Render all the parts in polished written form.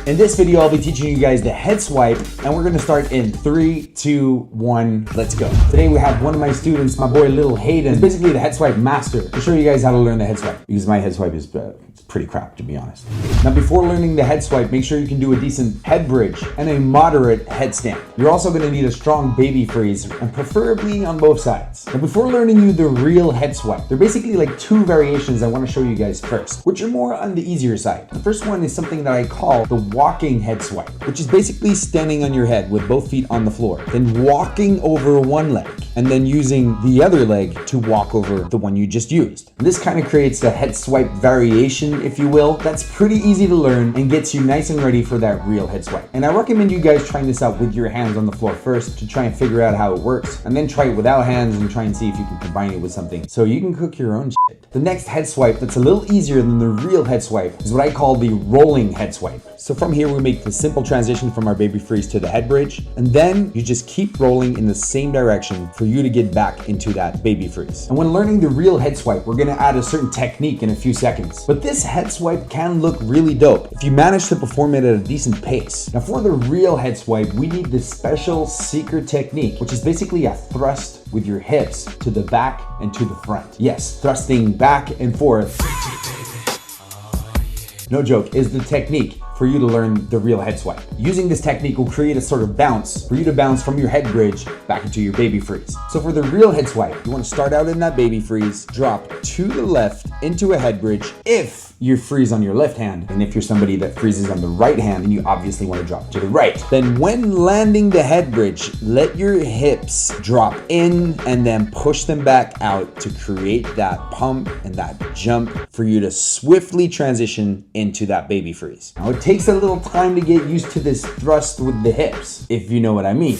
In this video, I'll be teaching you guys the head swipe, and we're gonna start in 3, 2, 1, let's go. Today we have one of my students, my boy Little Hayden. He's basically the head swipe master. I'll show you guys how to learn the head swipe, because my head swipe is it's pretty crap, to be honest. Now, before learning the head swipe, make sure you can do a decent head bridge and a moderate headstand. You're also gonna need a strong baby freeze, and preferably on both sides. Now, before learning you the real head swipe, there are basically like 2 variations I wanna show you guys first, which are more on the easier side. The first one is something that I call the walking head swipe, which is basically standing on your head with both feet on the floor, then walking over one leg, and then using the other leg to walk over the one you just used. And this kind of creates the head swipe variation, if you will. That's pretty easy to learn and gets you nice and ready for that real head swipe. And I recommend you guys trying this out with your hands on the floor first to try and figure out how it works, and then try it without hands and try and see if you can combine it with something so you can cook your own shit. The next head swipe that's a little easier than the real head swipe is what I call the rolling head swipe. So from here, we make the simple transition from our baby freeze to the head bridge, and then you just keep rolling in the same direction for you to get back into that baby freeze. And when learning the real head swipe, we're gonna add a certain technique in a few seconds. But this head swipe can look really dope if you manage to perform it at a decent pace. Now, for the real head swipe, we need this special secret technique, which is basically a thrust with your hips to the back and to the front. Yes, thrusting back and forth. No joke, is the technique for you to learn the real head swipe. Using this technique will create a sort of bounce for you to bounce from your head bridge back into your baby freeze. So for the real head swipe, you want to start out in that baby freeze, drop to the left into a head bridge if you freeze on your left hand, and if you're somebody that freezes on the right hand, then you obviously want to drop to the right. Then when landing the head bridge, let your hips drop in and then push them back out to create that pump and that jump for you to swiftly transition into that baby freeze. Now, it takes a little time to get used to this thrust with the hips, if you know what I mean.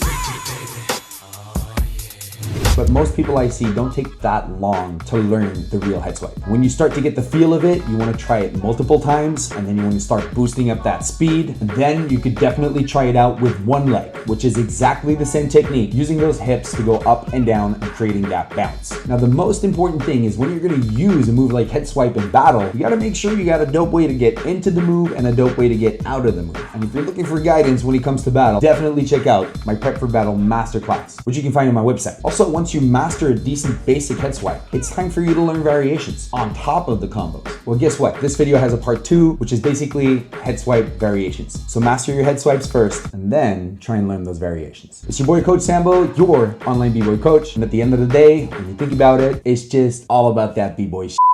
But most people I see don't take that long to learn the real head swipe. When you start to get the feel of it, you want to try it multiple times, and then you want to start boosting up that speed. And then you could definitely try it out with one leg, which is exactly the same technique, using those hips to go up and down and creating that bounce. Now, the most important thing is when you're going to use a move like head swipe in battle, you got to make sure you got a dope way to get into the move and a dope way to get out of the move. And if you're looking for guidance when it comes to battle, definitely check out my Prep for Battle Masterclass, which you can find on my website. Also, once you master a decent basic head swipe, it's time for you to learn variations on top of the combos. Well, guess what? This video has a part 2, which is basically head swipe variations. So master your head swipes first, and then try and learn those variations. It's your boy Coach Sambo, your online b-boy coach. And at the end of the day, when you think about it, it's just all about that b-boy shit.